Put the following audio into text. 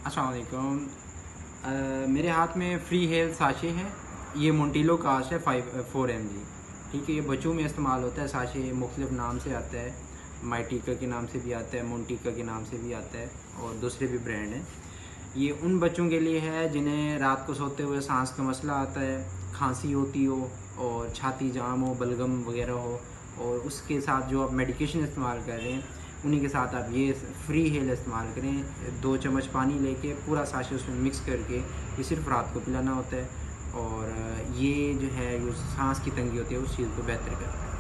अस्सलाम वालेकुम। मेरे हाथ में फ्री हेल साशे है। ये मोंटिलो कास्ट है 4 mg। ठीक है, ये बच्चों में इस्तेमाल होता है। साशे मुख्तलिफ नाम से आता है, माइटिका के नाम से भी आता है, मोंटिका के नाम से भी आता है और दूसरे भी ब्रांड हैं। ये उन बच्चों के लिए है जिन्हें रात को सोते हुए सांस का मसला आता है, खांसी होती हो और छाती जाम हो, बलगम वगैरह हो, और उसके साथ जो आप मेडिकेशन इस्तेमाल कर रहे हैं उन्हीं के साथ आप ये फ्री हेल इस्तेमाल करें। 2 चम्मच पानी लेके पूरा साशे उसमें मिक्स करके ये सिर्फ रात को पिलाना होता है और ये जो है, जो सांस की तंगी होती है उस चीज़ को बेहतर करता है।